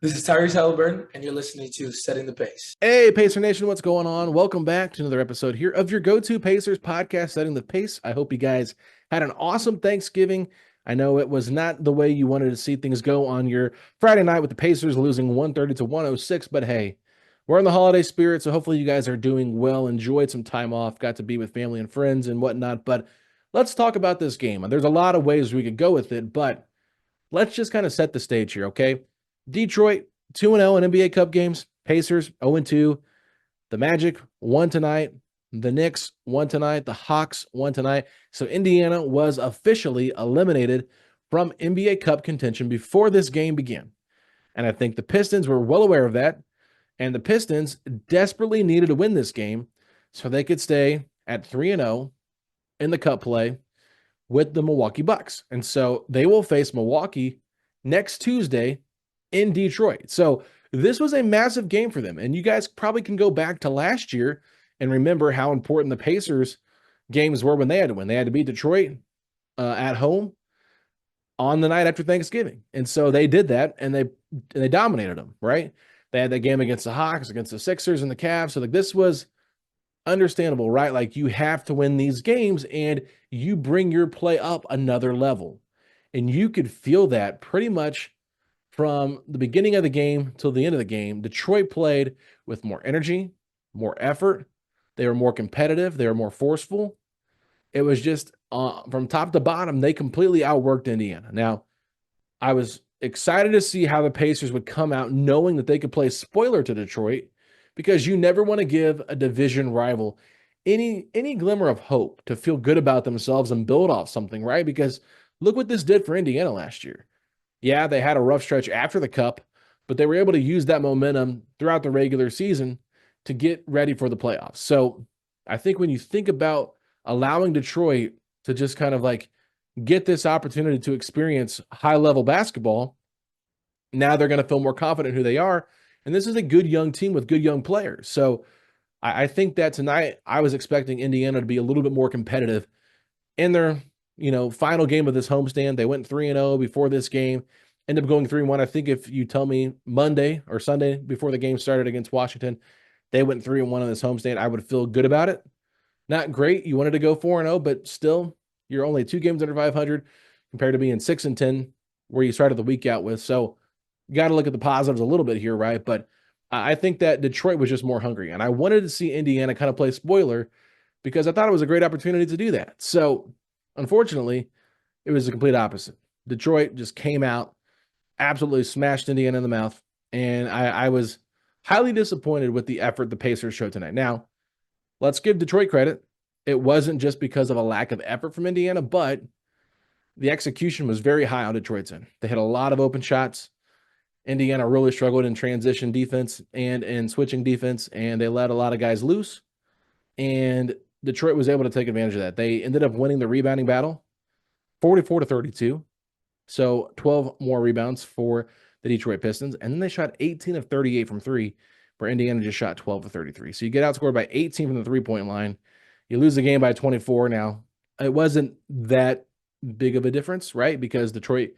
This is Tyrese Halliburton, and you're listening to Setting the Pace. Hey, Pacer Nation, what's going on? Welcome back to another episode here of your go-to Pacers podcast, Setting the Pace. I hope you guys had an awesome Thanksgiving. I know it was not the way you wanted to see things go on your Friday night with the Pacers losing 130 to 106, but hey, we're in the holiday spirit, so hopefully you guys are doing well, enjoyed some time off, got to be with family and friends and whatnot. But let's talk about this game. There's a lot of ways we could go with it, but let's just kind of set the stage here, okay? Detroit 2-0 in NBA Cup games. Pacers 0-2. The Magic won tonight. The Knicks won tonight. The Hawks won tonight. So Indiana was officially eliminated from NBA Cup contention before this game began. And I think the Pistons were well aware of that. And the Pistons desperately needed to win this game so they could stay at 3-0 in the cup play with the Milwaukee Bucks. And so they will face Milwaukee next Tuesday in Detroit. So this was a massive game for them. And you guys probably can go back to last year and remember how important the Pacers games were when they had to win. They had to beat Detroit at home on the night after Thanksgiving. And so they did that and they dominated them, right? They had that game against the Hawks, against the Sixers and the Cavs. So like this was understandable, right? Like you have to win these games and you bring your play up another level. And you could feel that pretty much from the beginning of the game till the end of the game. Detroit played with more energy, more effort. They were more competitive. They were more forceful. It was just from top to bottom, they completely outworked Indiana. Now, I was excited to see how the Pacers would come out knowing that they could play spoiler to Detroit because you never want to give a division rival any glimmer of hope to feel good about themselves and build off something, right? Because look what this did for Indiana last year. Yeah, they had a rough stretch after the cup, but they were able to use that momentum throughout the regular season to get ready for the playoffs. So I think when you think about allowing Detroit to just kind of like get this opportunity to experience high level basketball, now they're going to feel more confident who they are. And this is a good young team with good young players. So I think that tonight I was expecting Indiana to be a little bit more competitive in their final game of this homestand. They went 3-0 before this game, ended up going 3-1. I think if you tell me Monday or Sunday before the game started against Washington, they went 3-1 on this homestand, I would feel good about it. Not great. You wanted to go 4-0, but still, you're only 2 games under 500 compared to being 6-10 where you started the week out with. So you got to look at the positives a little bit here, right? But I think that Detroit was just more hungry, and I wanted to see Indiana kind of play spoiler because I thought it was a great opportunity to do that. So unfortunately, it was the complete opposite. Detroit just came out, absolutely smashed Indiana in the mouth, and I was highly disappointed with the effort the Pacers showed tonight. Now, let's give Detroit credit. It wasn't just because of a lack of effort from Indiana, but the execution was very high on Detroit's end. They had a lot of open shots. Indiana really struggled in transition defense and in switching defense, and they let a lot of guys loose. And Detroit was able to take advantage of that. They ended up winning the rebounding battle 44-32. So 12 more rebounds for the Detroit Pistons. And then they shot 18 of 38 from three, where Indiana just shot 12 of 33. So you get outscored by 18 from the three-point line. You lose the game by 24. Now, it wasn't that big of a difference, right? Because Detroit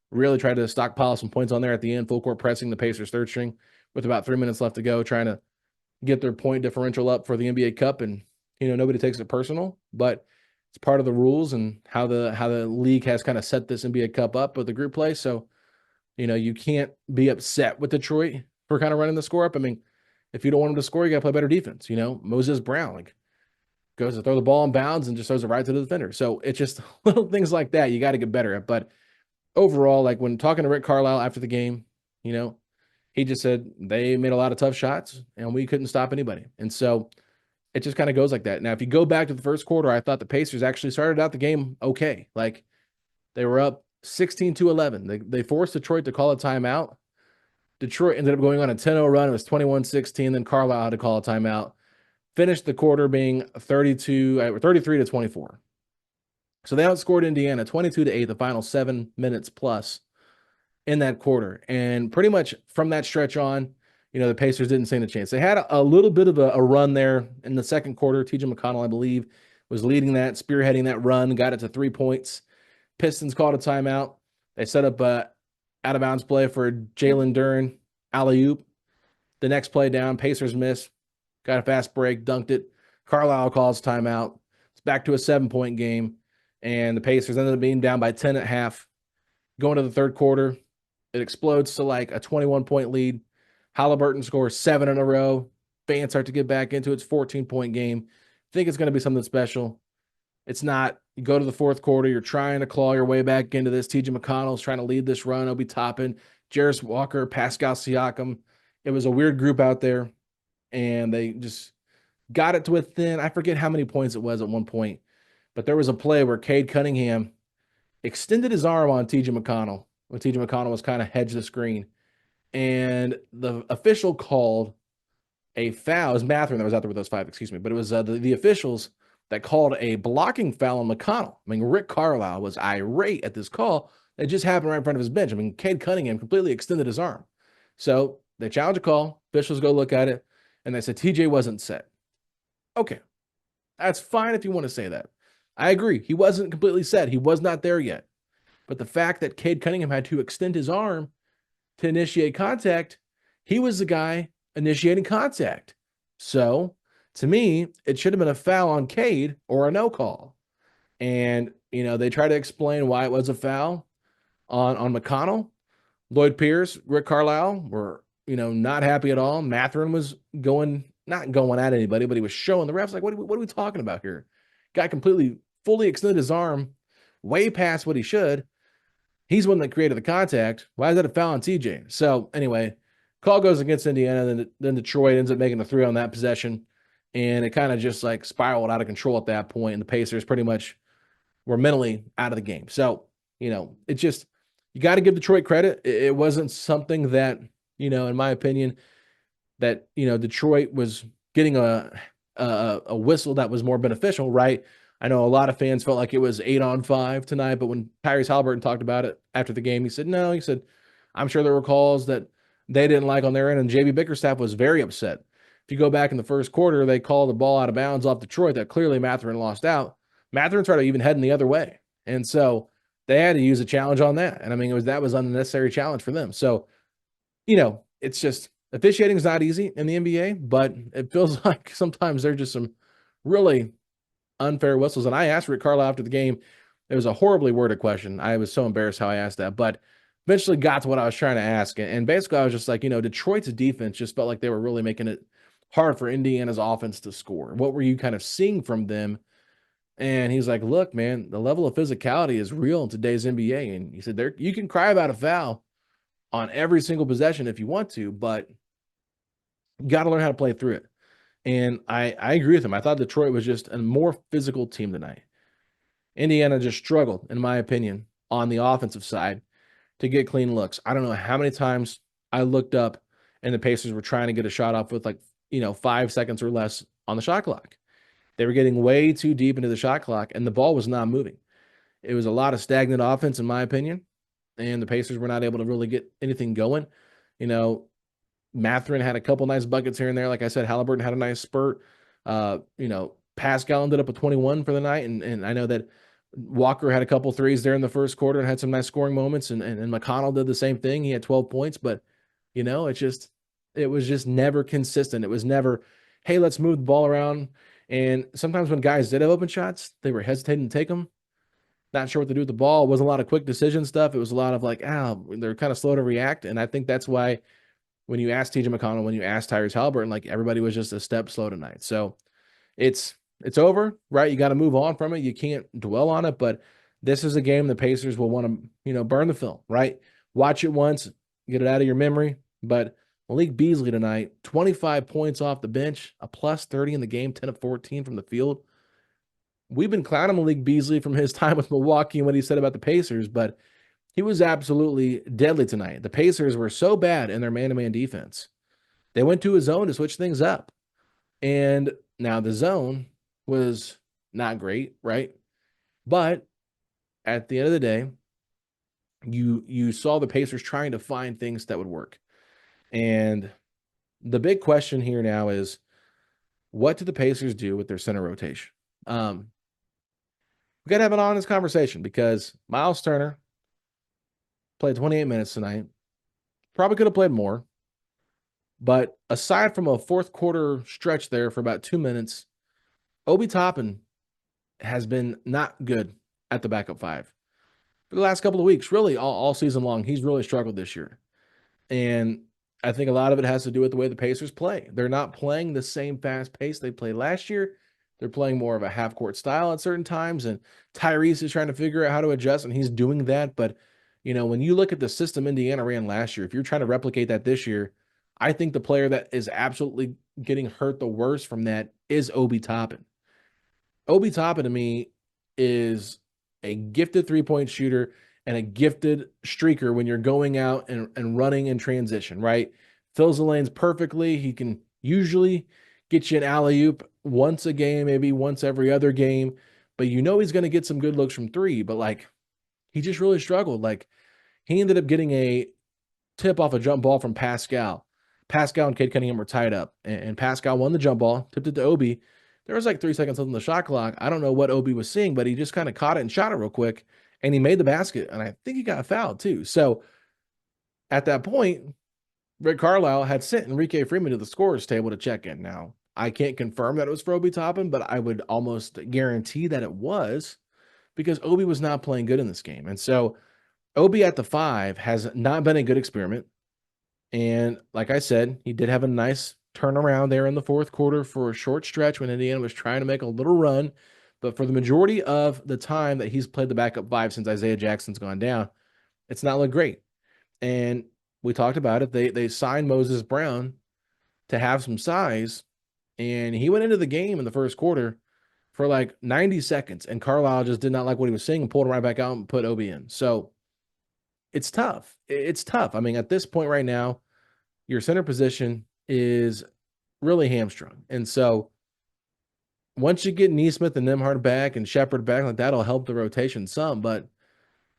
really tried to stockpile some points on there at the end, full court pressing the Pacers third string with about 3 minutes left to go, trying to get their point differential up for the NBA Cup. And, nobody takes it personal, but it's part of the rules and how the league has kind of set this NBA Cup up with the group play. So, you can't be upset with Detroit for kind of running the score up. I mean, if you don't want them to score, you got to play better defense. Moses Brown goes to throw the ball in bounds and just throws it right to the defender. So it's just little things like that you got to get better at. But overall, like when talking to Rick Carlisle after the game, he just said they made a lot of tough shots and we couldn't stop anybody. And so it just kind of goes like that. Now, if you go back to the first quarter, I thought the Pacers actually started out the game okay. Like they were up 16-11. They forced Detroit to call a timeout. Detroit ended up going on a 10-0 run. It was 21-16. Then Carlisle had to call a timeout. Finished the quarter being 33-24. So they outscored Indiana 22-8, the final 7 minutes plus in that quarter. And pretty much from that stretch on, the Pacers didn't stand a chance. They had a little bit of a run there in the second quarter. TJ McConnell, I believe, was leading that, spearheading that run, got it to 3 points. Pistons called a timeout. They set up a out of bounds play for Jalen Duren. alley-oop. The next play down, Pacers miss, got a fast break, dunked it. Carlisle calls timeout. It's back to a 7-point game, and the Pacers ended up being down by 10 at half. Going to the third quarter, it explodes to like a 21-point lead. Halliburton scores 7 in a row. Fans start to get back into its 14-point game. Think it's going to be something special. It's not. You go to the fourth quarter, you're trying to claw your way back into this. T.J. McConnell's trying to lead this run. Obi Toppin, Jarus Walker, Pascal Siakam. It was a weird group out there, and they just got it to within, I forget how many points it was at one point, but there was a play where Cade Cunningham extended his arm on T.J. McConnell when T.J. McConnell was kind of hedged the screen, and the official called a foul. It was Matherin that was out there with those 5, excuse me, but it was the officials that called a blocking foul on McConnell. I mean, Rick Carlisle was irate at this call. It just happened right in front of his bench. I mean, Cade Cunningham completely extended his arm. So they challenge a call. Officials go look at it, and they said TJ wasn't set. Okay, that's fine if you want to say that. I agree. He wasn't completely set. He was not there yet. But the fact that Cade Cunningham had to extend his arm to initiate contact, he was the guy initiating contact. So, to me, it should have been a foul on Cade or a no call. And, they try to explain why it was a foul on McConnell. Lloyd Pierce, Rick Carlisle were, not happy at all. Matherin was not going at anybody, but he was showing the refs, like, what are we talking about here? Guy completely, fully extended his arm way past what he should. He's one that created the contact. Why is that a foul on TJ? So, anyway, call goes against Indiana. Then Detroit ends up making the 3 on that possession. And it kind of just like spiraled out of control at that point. And the Pacers pretty much were mentally out of the game. So, it just, you got to give Detroit credit. It wasn't something that, in my opinion, that, Detroit was getting a whistle that was more beneficial, right? I know a lot of fans felt like it was 8-on-5 tonight, but when Tyrese Halliburton talked about it after the game, he said, no, I'm sure there were calls that they didn't like on their end, and JB Bickerstaff was very upset. If you go back in the first quarter, they called the ball out of bounds off Detroit that clearly Matherin lost out. Matherin tried to even heading the other way. And so they had to use a challenge on that. And I mean, that was an unnecessary challenge for them. So, it's just, officiating is not easy in the NBA, but it feels like sometimes there's just some really unfair whistles. And I asked Rick Carlisle after the game. It was a horribly worded question. I was so embarrassed how I asked that, but eventually got to what I was trying to ask. And basically I was just like, Detroit's defense just felt like they were really making it hard for Indiana's offense to score. What were you kind of seeing from them? And he's like, look, man, the level of physicality is real in today's NBA. And he said, you can cry about a foul on every single possession if you want to, but you got to learn how to play through it. And I agree with him. I thought Detroit was just a more physical team tonight. Indiana just struggled, in my opinion, on the offensive side to get clean looks. I don't know how many times I looked up and the Pacers were trying to get a shot off with 5 seconds or less on the shot clock. They were getting way too deep into the shot clock, and the ball was not moving. It was a lot of stagnant offense, in my opinion, and the Pacers were not able to really get anything going. Matherin had a couple nice buckets here and there. Like I said, Halliburton had a nice spurt. Pascal ended up with 21 for the night, and I know that Walker had a couple threes there in the first quarter and had some nice scoring moments, and McConnell did the same thing. He had 12 points, but it was just never consistent. It was never, hey, let's move the ball around. And sometimes when guys did have open shots, they were hesitating to take them. Not sure what to do with the ball. It wasn't a lot of quick decision stuff. It was a lot of they're kind of slow to react. And I think that's why when you ask TJ McConnell, when you ask Tyrese Halliburton, everybody was just a step slow tonight. So it's over, right? You got to move on from it. You can't dwell on it, but this is a game the Pacers will want to, burn the film, right? Watch it once, get it out of your memory. But Malik Beasley tonight, 25 points off the bench, a plus 30 in the game, 10 of 14 from the field. We've been clowning Malik Beasley from his time with Milwaukee and what he said about the Pacers, but he was absolutely deadly tonight. The Pacers were so bad in their man-to-man defense. They went to a zone to switch things up. And now the zone was not great, right? But at the end of the day, you saw the Pacers trying to find things that would work. And the big question here now is, what do the Pacers do with their center rotation? We got to have an honest conversation because Miles Turner played 28 minutes tonight. Probably could have played more. But aside from a fourth quarter stretch there for about 2 minutes, Obi Toppin has been not good at the backup five for the last couple of weeks, really all season long. He's really struggled this year. And I think a lot of it has to do with the way the Pacers play. They're not playing the same fast pace they played last year. They're playing more of a half court style at certain times. And Tyrese is trying to figure out how to adjust, and he's doing that. But, when you look at the system Indiana ran last year, if you're trying to replicate that this year, I think the player that is absolutely getting hurt the worst from that is Obi Toppin. Obi Toppin to me is a gifted three-point shooter and a gifted streaker when you're going out and running in transition, right? Fills the lanes perfectly. He can usually get you an alley-oop once a game, maybe once every other game, but he's going to get some good looks from three, but he just really struggled. He ended up getting a tip off a jump ball from Pascal. Pascal and Cade Cunningham were tied up, and Pascal won the jump ball, tipped it to Obi. There was 3 seconds left on the shot clock. I don't know what Obi was seeing, but he just kind of caught it and shot it real quick, and he made the basket, and I think he got fouled too. So at that point, Rick Carlisle had sent Enrique Freeman to the scorer's table to check in. Now, I can't confirm that it was for Obi Toppin, but I would almost guarantee that it was because Obi was not playing good in this game. And so Obi at the 5 has not been a good experiment. And like I said, he did have a nice turnaround there in the fourth quarter for a short stretch when Indiana was trying to make a little run. But for the majority of the time that he's played the backup 5 since Isaiah Jackson's gone down, it's not looked great. And we talked about it. They signed Moses Brown to have some size, and he went into the game in the first quarter for 90 seconds, and Carlisle just did not like what he was seeing and pulled him right back out and put Obi in. So it's tough. It's tough. I mean, at this point right now, your center position is really hamstrung. And so once you get Neesmith and Nembhard back and Shepard back, that'll help the rotation some. But,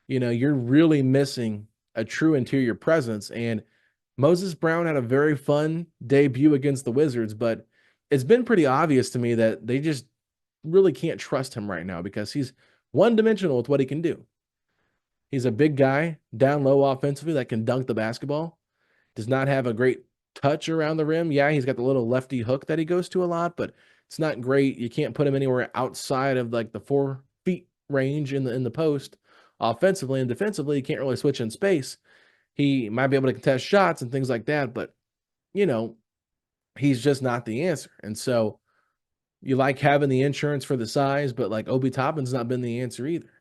you're really missing a true interior presence. And Moses Brown had a very fun debut against the Wizards, but it's been pretty obvious to me that they just really can't trust him right now because he's one-dimensional with what he can do. He's a big guy, down low offensively that can dunk the basketball. Does not have a great touch around the rim. Yeah, he's got the little lefty hook that he goes to a lot, but it's not great. You can't put him anywhere outside of the 4 feet range in the post. Offensively and defensively, you can't really switch in space. He might be able to contest shots and things like that, but he's just not the answer. And so you like having the insurance for the size, but Obi Toppin's not been the answer either.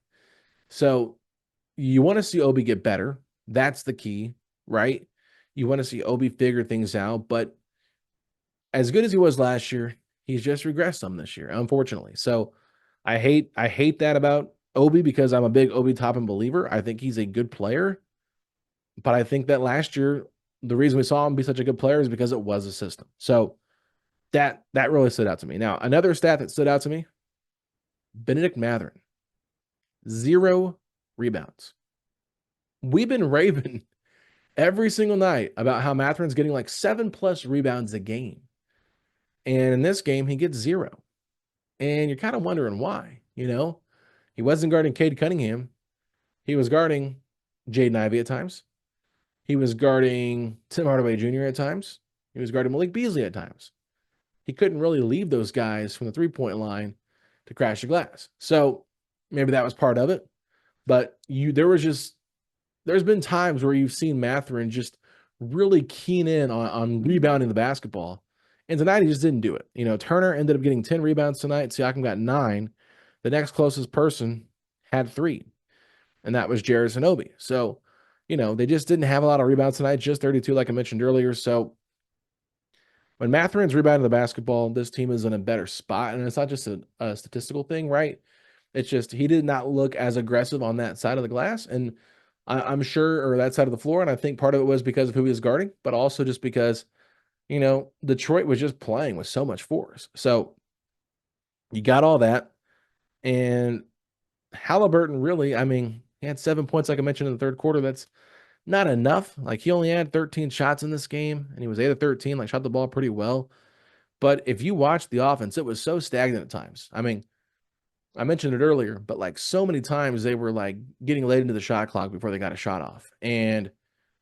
So you want to see Obi get better. That's the key, right? You want to see Obi figure things out, but as good as he was last year, he's just regressed some this year, unfortunately. So I hate that about Obi because I'm a big Obi Toppin believer. I think he's a good player, but I think that last year, the reason we saw him be such a good player is because it was a system. So that really stood out to me. Now, another stat that stood out to me, Benedict Mathurin, 0 rebounds. We've been raving every single night about how Mathurin's getting 7+ rebounds a game. And in this game, he gets 0. And you're kind of wondering why, He wasn't guarding Cade Cunningham. He was guarding Jaden Ivey at times. He was guarding Tim Hardaway Jr. at times. He was guarding Malik Beasley at times. He couldn't really leave those guys from the three-point line to crash the glass. So maybe that was part of it. But there's been times where you've seen Mathurin just really keen in on rebounding the basketball. And tonight he just didn't do it. Turner ended up getting 10 rebounds tonight. Siakam got 9. The next closest person had 3. And that was Jarus and Obi. So, they just didn't have a lot of rebounds tonight, just 32 like I mentioned earlier. So when Mathurin's rebounding the basketball, this team is in a better spot. And it's not just a statistical thing, right? It's just he did not look as aggressive on that side of the glass. And I'm sure, or that side of the floor. And I think part of it was because of who he was guarding, but also just because, Detroit was just playing with so much force. So you got all that. And Halliburton really, he had 7 points, like I mentioned in the third quarter. That's not enough. He only had 13 shots in this game, and he was 8 of 13, shot the ball pretty well. But if you watch the offense, it was so stagnant at times. I mentioned it earlier, but so many times they were getting late into the shot clock before they got a shot off. And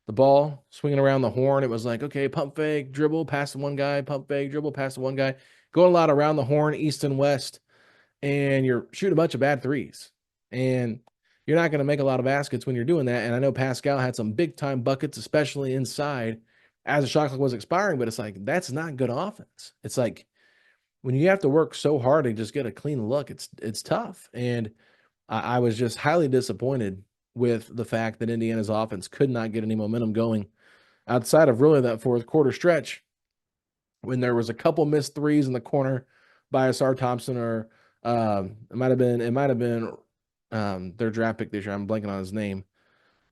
the ball swinging around the horn. It was like, okay, pump fake, dribble, pass to one guy, pump fake, dribble, pass to one guy, going a lot around the horn, east and west, and you're shooting a bunch of bad threes. And you're not going to make a lot of baskets when you're doing that. And I know Pascal had some big time buckets, especially inside as the shot clock was expiring, but it's like, that's not good offense. It's like when you have to work so hard to just get a clean look, it's tough. And I was just highly disappointed with the fact that Indiana's offense could not get any momentum going outside of really that fourth quarter stretch when there was a couple missed threes in the corner by Asar Thompson, or it might have been their draft pick this year. I'm blanking on his name,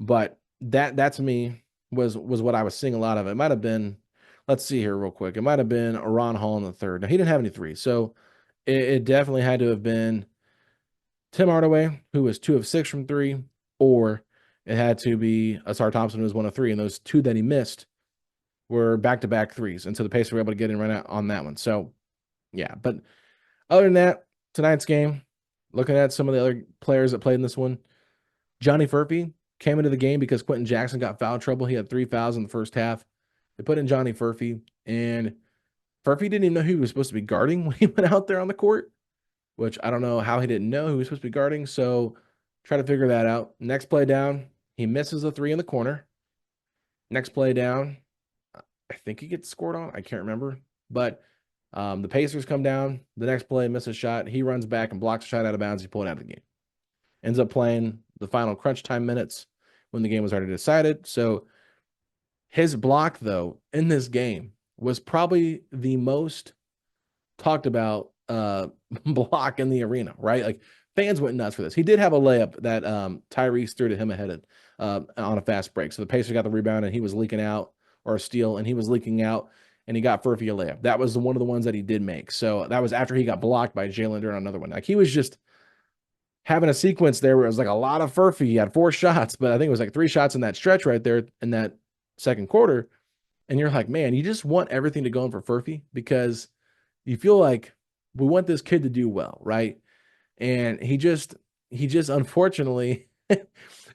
but that to me was what I was seeing a lot of. It might have been, let's see here real quick. It might have been Ron Hall in the third. Now he didn't have any threes, so it definitely had to have been Tim Hardaway, who was 2 of 6 from 3, or it had to be Asar Thompson, who was 1 of 3, and those 2 that he missed were back-to-back threes, and so the Pacers were able to get in right out on that one. So, yeah, but other than that, tonight's game, looking at some of the other players that played in this one, Johnny Furphy came into the game because Quentin Jackson got foul trouble. He had 3 fouls in the first half. They put in Johnny Furphy, and Furphy didn't even know who he was supposed to be guarding when he went out there on the court, which I don't know how he didn't know who he was supposed to be guarding. So try to figure that out. Next play down, he misses a 3 in the corner. Next play down, I think he gets scored on. I can't remember. But the Pacers come down. The next play, misses a shot. He runs back and blocks a shot out of bounds. He pulled it out of the game. Ends up playing the final crunch time minutes when the game was already decided. So his block, though, in this game was probably the most talked about block in the arena, right? Like fans went nuts for this. He did have a layup that Tyrese threw to him ahead of on a fast break. So the Pacers got the rebound and he was leaking out, or a steal, and he was leaking out, and he got Furphy a layup. That was one of the ones that he did make. So that was after he got blocked by Jalen Duren on another one. Like he was just having a sequence there where it was like a lot of Furphy. He had 4 shots, but I think it was like 3 shots in that stretch right there in that second quarter. And you're like, man, you just want everything to go in for Furphy because you feel like we want this kid to do well, right? And he just unfortunately,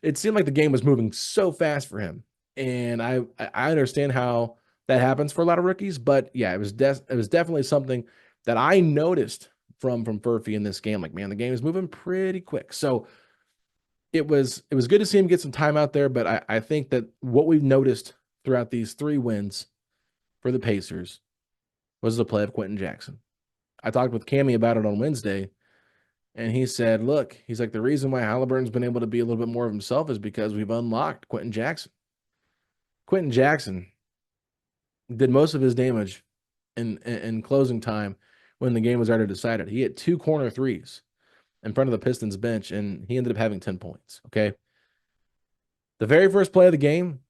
it seemed like the game was moving so fast for him. And I understand how that happens for a lot of rookies, but yeah, it was definitely something that I noticed from Furphy in this game. Like, man, the game is moving pretty quick. So it was good to see him get some time out there, but I think that what we've noticed throughout these 3 wins for the Pacers was the play of Quentin Jackson. I talked with Cammy about it on Wednesday, and he said, look, he's like, the reason why Halliburton's been able to be a little bit more of himself is because we've unlocked Quentin Jackson. Quentin Jackson did most of his damage in closing time when the game was already decided. He hit 2 corner threes in front of the Pistons bench, and he ended up having 10 points, okay? The very first play of the game,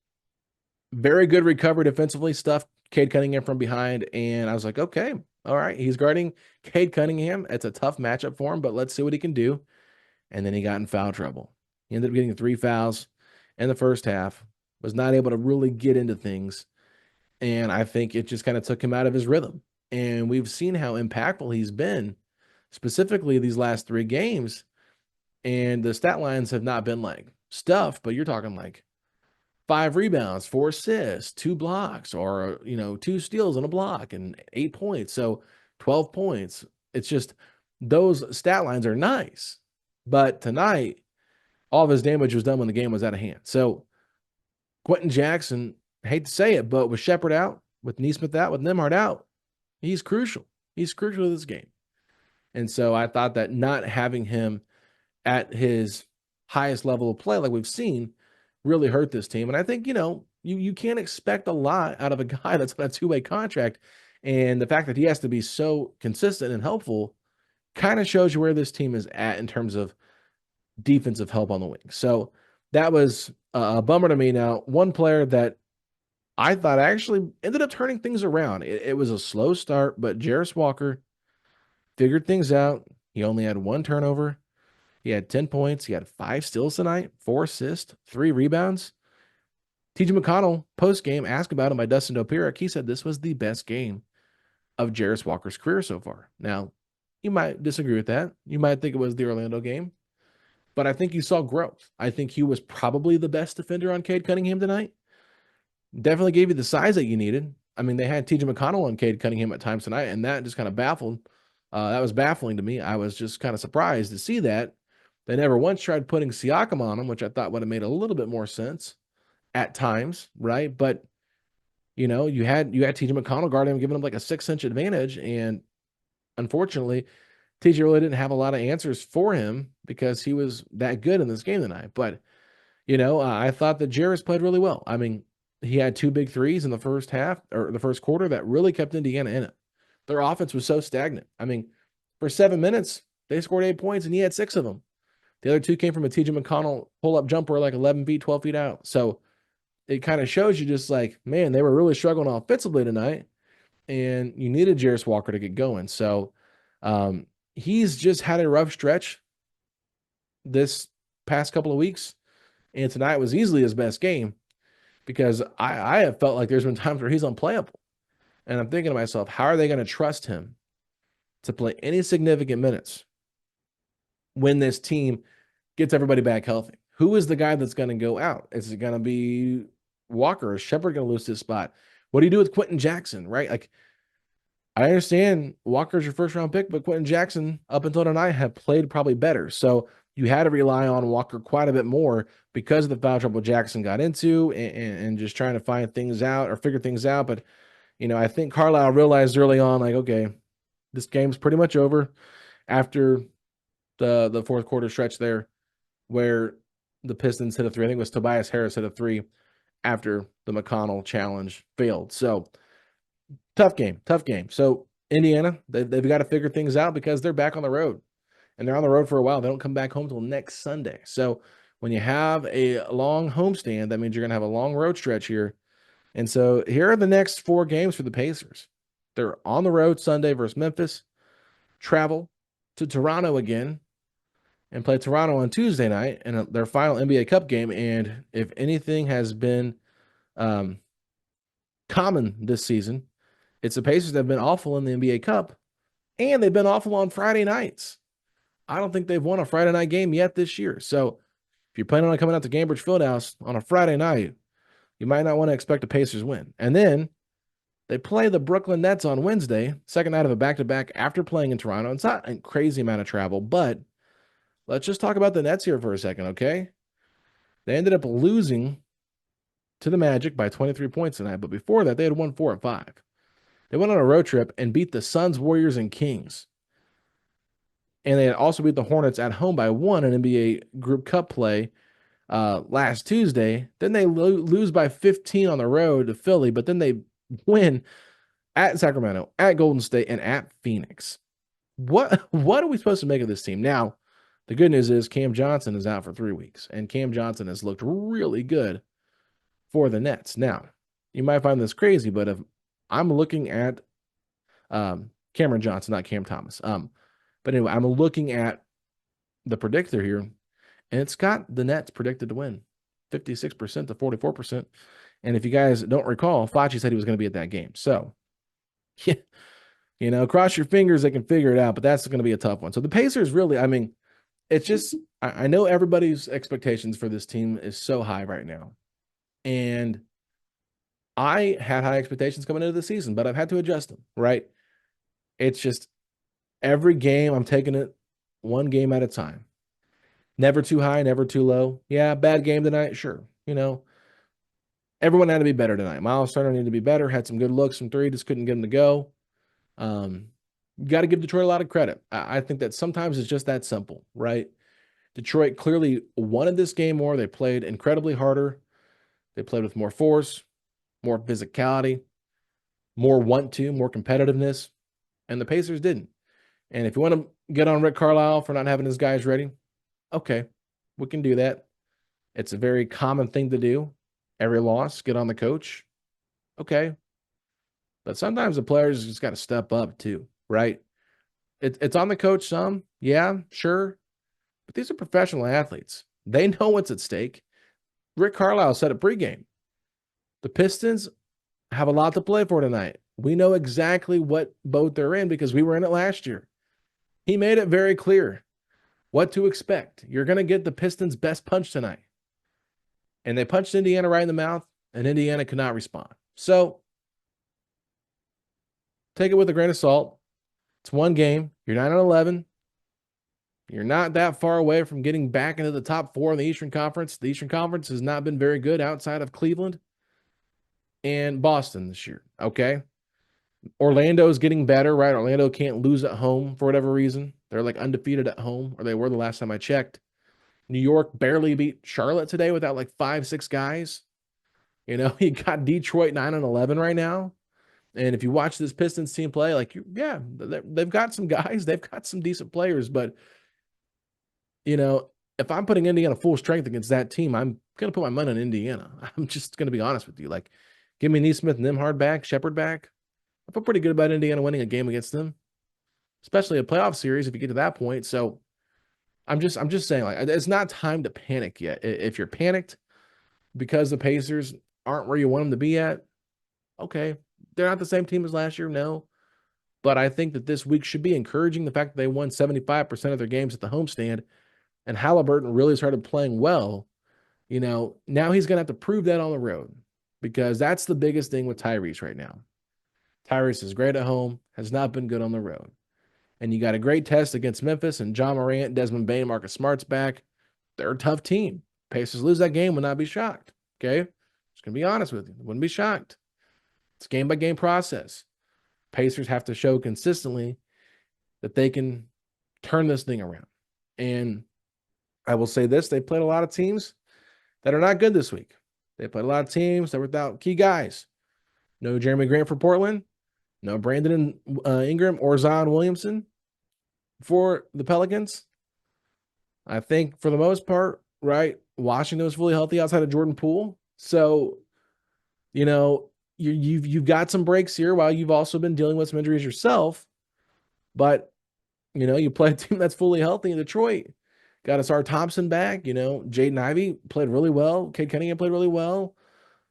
very good recovery defensively, stuffed Cade Cunningham from behind, and I was like, okay, all right, he's guarding Cade Cunningham. It's a tough matchup for him, but let's see what he can do. And then he got in foul trouble. He ended up getting 3 fouls in the first half, was not able to really get into things, and I think it just kind of took him out of his rhythm. And we've seen how impactful he's been, specifically these last 3 games, and the stat lines have not been like stuff, but you're talking like 5 rebounds, 4 assists, 2 blocks, or 2 steals and a block and 8 points. So 12 points. It's just those stat lines are nice. But tonight, all of his damage was done when the game was out of hand. So Quentin Jackson, I hate to say it, but with Shepard out, with Neesmith out, with Nembhard out, he's crucial. He's crucial to this game. And so I thought that not having him at his highest level of play like we've seen really hurt this team. And I think, you can't expect a lot out of a guy that's on a 2-way contract. And the fact that he has to be so consistent and helpful kind of shows you where this team is at in terms of defensive help on the wing. So that was a bummer to me. Now, one player that I thought actually ended up turning things around. It was a slow start, but Jarus Walker figured things out. He only had 1 turnover. He had 10 points. He had 5 steals tonight, 4 assists, 3 rebounds. TJ McConnell, post-game, asked about him by Dustin Dopirak. He said this was the best game of Jarus Walker's career so far. Now, you might disagree with that. You might think it was the Orlando game. But I think you saw growth. I think he was probably the best defender on Cade Cunningham tonight. Definitely gave you the size that you needed. I mean, they had TJ McConnell and Cade Cunningham at times tonight, and that just kind of baffled. That was baffling to me. I was just kind of surprised to see that. They never once tried putting Siakam on him, which I thought would have made a little bit more sense at times, right? But you had TJ McConnell guarding him, giving him like a 6-inch advantage, and unfortunately, TJ really didn't have a lot of answers for him because he was that good in this game tonight. But I thought that Jarus played really well. I mean, he had 2 big threes in the first half or the first quarter that really kept Indiana in it. Their offense was so stagnant. I mean, for 7 minutes, they scored 8 points and he had 6 of them. The other 2 came from a TJ McConnell pull-up jumper like 11 feet, 12 feet out. So it kind of shows you just like, man, they were really struggling offensively tonight, and you needed Jarus Walker to get going. So he's just had a rough stretch this past couple of weeks, and tonight was easily his best game because I have felt like there's been times where he's unplayable. And I'm thinking to myself, how are they going to trust him to play any significant minutes when this team gets everybody back healthy? Who is the guy that's going to go out? Is it going to be Walker? Is Shepard going to lose his spot? What do you do with Quentin Jackson, right? Like, I understand Walker's your first round pick, but Quentin Jackson up until tonight have played probably better. So you had to rely on Walker quite a bit more because of the foul trouble Jackson got into and just trying to find things out or figure things out. But, I think Carlisle realized early on, like, okay, this game's pretty much over after the fourth quarter stretch there where the Pistons hit a 3. I think it was Tobias Harris hit a 3 after the McConnell challenge failed. So tough game. So Indiana, they've got to figure things out because they're back on the road. And they're on the road for a while. They don't come back home till next Sunday. So when you have a long homestand, that means you're going to have a long road stretch here. And so here are the next 4 games for the Pacers. They're on the road Sunday versus Memphis, travel to Toronto again, and play Toronto on Tuesday night in their final NBA Cup game. And if anything has been common this season, it's the Pacers that have been awful in the NBA Cup, and they've been awful on Friday nights. I don't think they've won a Friday night game yet this year. So if you're planning on coming out to Gainbridge Fieldhouse on a Friday night, you might not want to expect a Pacers win. And then they play the Brooklyn Nets on Wednesday, second night of a back-to-back after playing in Toronto. It's not a crazy amount of travel, but let's just talk about the Nets here for a second, okay? They ended up losing to the Magic by 23 points tonight, but before that, they had won 4 of 5. They went on a road trip and beat the Suns, Warriors, and Kings. And they had also beat the Hornets at home by 1 in NBA Group Cup play last Tuesday. Then they lose by 15 on the road to Philly, but then they win at Sacramento, at Golden State, and at Phoenix. What are we supposed to make of this team? Now, the good news is Cam Johnson is out for 3 weeks, and Cam Johnson has looked really good for the Nets. Now, you might find this crazy, but if I'm looking at Cameron Johnson, not Cam Thomas. But anyway, I'm looking at the predictor here, and it's got the Nets predicted to win 56% to 44%. And if you guys don't recall, Fauci said he was going to be at that game. So, yeah, cross your fingers they can figure it out, but that's going to be a tough one. So the Pacers really, I mean, it's just, I know everybody's expectations for this team is so high right now. And I had high expectations coming into the season, but I've had to adjust them, right? It's just every game I'm taking it one game at a time. Never too high, never too low. Yeah, bad game tonight, sure. Everyone had to be better tonight. Miles Turner needed to be better, had some good looks from 3, just couldn't get them to go. You got to give Detroit a lot of credit. I think that sometimes it's just that simple, right? Detroit clearly wanted this game more. They played incredibly harder. They played with more force, more physicality, more more competitiveness, and the Pacers didn't. And if you want to get on Rick Carlisle for not having his guys ready, okay, we can do that. It's a very common thing to do. Every loss, get on the coach. Okay. But sometimes the players just got to step up too, right? It's on the coach some. Yeah, sure. But these are professional athletes. They know what's at stake. Rick Carlisle said it pregame. The Pistons have a lot to play for tonight. We know exactly what boat they're in because we were in it last year. He made it very clear what to expect. You're going to get the Pistons' best punch tonight. And they punched Indiana right in the mouth. and Indiana could not respond. So take it with a grain of salt. It's one game. You're 9-11. You're not that far away from getting back into the top 4 in the Eastern Conference. The Eastern Conference has not been very good outside of Cleveland and Boston this year. Okay. Orlando's getting better, right? Orlando can't lose at home for whatever reason. They're like undefeated at home, or they were the last time I checked. New York barely beat Charlotte today without like 5-6 guys. You know, you got Detroit 9-11 right now. And if you watch this Pistons team play, like, yeah, they've got some guys, they've got some decent players, but you know, if I'm putting Indiana full strength against that team, I'm going to put my money on Indiana. I'm just going to be honest with you. Like, give me Neesmith, Nimhard back, Shepard back. I feel pretty good about Indiana winning a game against them, especially a playoff series if you get to that point. So I'm just saying, like, it's not time to panic yet. If you're panicked because the Pacers aren't where you want them to be at, okay, they're not the same team as last year, no. But I think that this week should be encouraging. The fact that they won 75% of their games at the homestand and Halliburton really started playing well, you know, now he's going to have to prove that on the road, because that's the biggest thing with Tyrese right now. Tyrese is great at home, has not been good on the road. And you got a great test against Memphis, and John Morant, Desmond Bane, Marcus Smart's back. They're a tough team. Pacers lose that game, would not be shocked. Okay? Just going to be honest with you. Wouldn't be shocked. It's game-by-game process. Pacers have to show consistently that they can turn this thing around. And I will say this, they played a lot of teams that are not good this week. They played a lot of teams that were without key guys. No Jeremy Grant for Portland. No Brandon Ingram or Zion Williamson for the Pelicans. I think for the most part, right, Washington was fully healthy outside of Jordan Poole. So, you know, you've got some breaks here while you've also been dealing with some injuries yourself. But, you know, you play a team that's fully healthy in Detroit. Got Asar Thompson back. You know, Jaden Ivey played really well. Cade Cunningham played really well.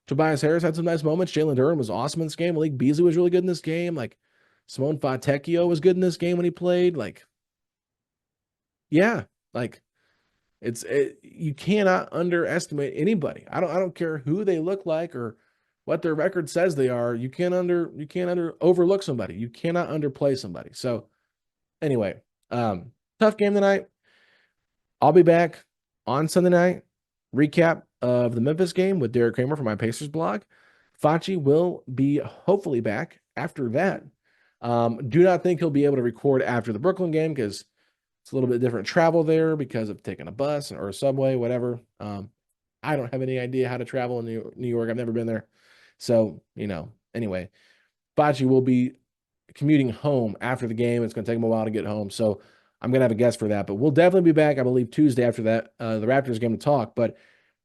Tobias Harris had some nice moments. Jalen Duren was awesome in this game. Malik Beasley was really good in this game. Like, Simone Fontecchio was good in this game when he played. Like, yeah, like you cannot underestimate anybody. I don't care who they look like or what their record says they are. You can't overlook somebody. You cannot underplay somebody. So anyway, tough game tonight. I'll be back on Sunday night. Recap of the Memphis game with Derek Kramer from my Pacers blog. Facci will be hopefully back after that. Do not think he'll be able to record after the Brooklyn game because it's a little bit different travel there because of taking a bus or a subway, whatever. I don't have any idea how to travel in New York. I've never been there. So, you know, anyway, Facci will be commuting home after the game. It's going to take him a while to get home. So I'm going to have a guest for that. But we'll definitely be back, I believe, Tuesday after that, the Raptors game to talk. But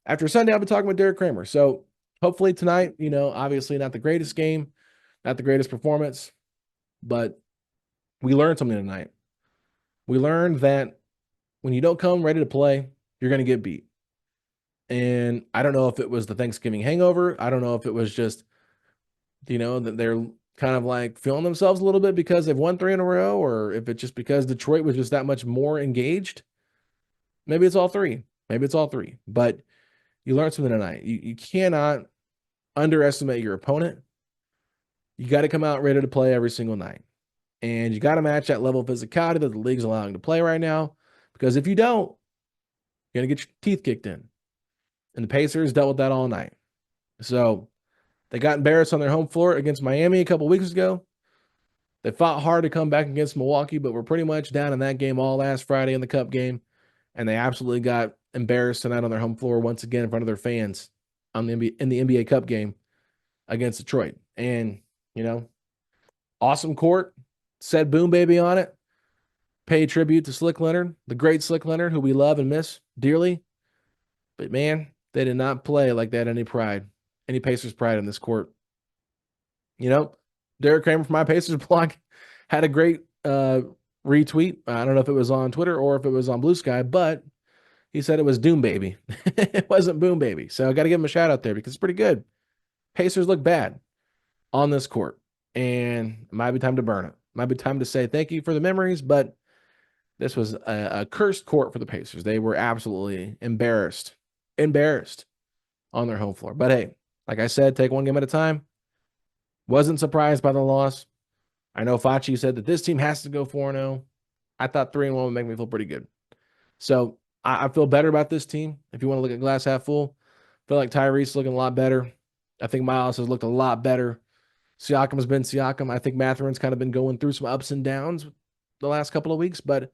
after Sunday, I'll be talking with Derek Kramer. So hopefully tonight, you know, obviously not the greatest game, not the greatest performance, but we learned something tonight. We learned that when you don't come ready to play, you're going to get beat. And I don't know if it was the Thanksgiving hangover. I don't know if it was just, you know, that they're kind of like feeling themselves a little bit because they've won 3 in a row, or if it's just because Detroit was just that much more engaged. Maybe it's all three. Maybe it's all three. But you learned something tonight. You cannot underestimate your opponent. You got to come out ready to play every single night. And you got to match that level of physicality that the league's allowing to play right now. Because if you don't, you're going to get your teeth kicked in. And the Pacers dealt with that all night. So they got embarrassed on their home floor against Miami a couple weeks ago. They fought hard to come back against Milwaukee, but were pretty much down in that game all last Friday in the Cup game. And they absolutely got embarrassed tonight on their home floor once again in front of their fans in the NBA Cup game against Detroit. And, you know, awesome court. Said boom baby on it. Pay tribute to Slick Leonard, the great Slick Leonard, who we love and miss dearly. But, man, they did not play like they had any pride, any Pacers pride in this court. You know, Derek Kramer from my Pacers blog had a great retweet. I don't know if it was on Twitter or if it was on Blue Sky, but he said it was Doom Baby. It wasn't Boom Baby. So I got to give him a shout out there because it's pretty good. Pacers look bad on this court, and it might be time to burn it. Might be time to say thank you for the memories, but this was a cursed court for the Pacers. They were absolutely embarrassed on their home floor. But hey, Like I said, take one game at a time. Wasn't surprised by the loss. I know Facci said that this team has to go 4-0. I thought 3-1 would make me feel pretty good. So I feel better about this team. If you want to look at glass half full, I feel like Tyrese looking a lot better. I think Miles has looked a lot better. Siakam has been Siakam. I think Mathurin's kind of been going through some ups and downs the last couple of weeks, but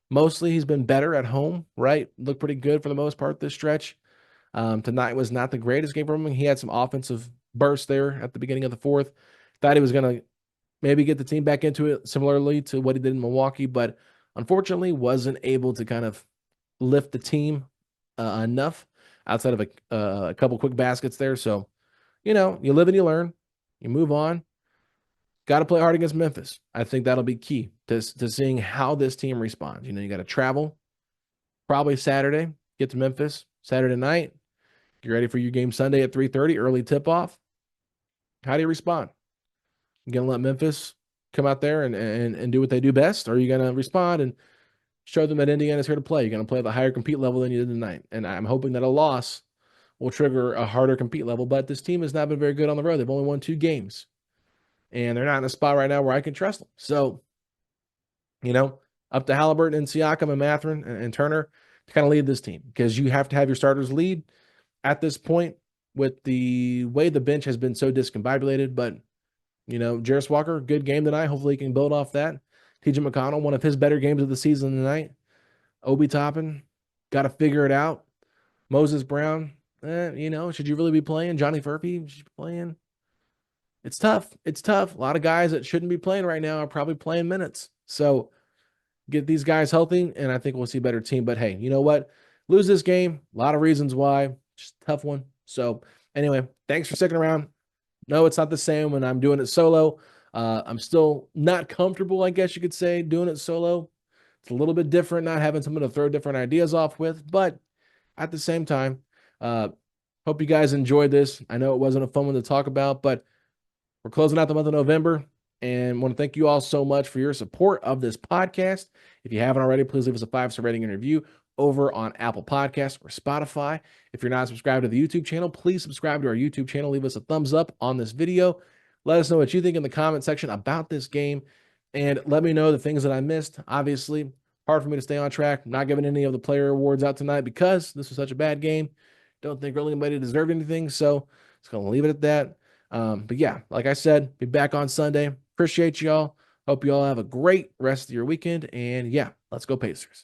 mostly he's been better at home, right? Looked pretty good for the most part this stretch. Tonight was not the greatest game for him. He had some offensive bursts there at the beginning of the fourth. Thought he was going to maybe get the team back into it similarly to what he did in Milwaukee, but unfortunately wasn't able to kind of lift the team enough outside of a couple quick baskets there. So, you live and you learn, you move on. Got to play hard against Memphis. I think that'll be key to seeing how this team responds. You got to travel probably Saturday, get to Memphis Saturday night. Get ready for your game Sunday at 3:30, early tip-off. How do you respond? You going to let Memphis come out there and do what they do best? Or are you going to respond and show them that Indiana's here to play? You're going to play at a higher compete level than you did tonight. And I'm hoping that a loss will trigger a harder compete level. But this team has not been very good on the road. They've only won 2 games. And they're not in a spot right now where I can trust them. So, up to Halliburton and Siakam and Mathurin and Turner to kind of lead this team. Because you have to have your starters lead at this point with the way the bench has been so discombobulated. But Jarus Walker, good game tonight. Hopefully he can build off that. TJ McConnell, one of his better games of the season tonight. Obi Toppin, got to figure it out. Moses Brown, should you really be playing? Johnny Furphy, should you be playing? It's tough. It's tough. A lot of guys that shouldn't be playing right now are probably playing minutes. So get these guys healthy, and I think we'll see a better team. But hey, you know what? Lose this game. A lot of reasons why. Just a tough one. So anyway, thanks for sticking around. No, it's not the same when I'm doing it solo. I'm still not comfortable, I guess you could say, doing it solo. It's a little bit different, not having someone to throw different ideas off with. But at the same time, hope you guys enjoyed this. I know it wasn't a fun one to talk about, but we're closing out the month of November, and want to thank you all so much for your support of this podcast. If you haven't already, please leave us a 5-star rating and review over on Apple Podcasts or Spotify. If you're not subscribed to the YouTube channel, please subscribe to our YouTube channel. Leave us a thumbs up on this video. Let us know what you think in the comment section about this game, and let me know the things that I missed. Obviously, hard for me to stay on track. I'm not giving any of the player awards out tonight because this was such a bad game. Don't think really anybody deserved anything, so just going to leave it at that. But yeah, like I said, be back on Sunday. Appreciate y'all. Hope you all have a great rest of your weekend. And yeah, let's go Pacers.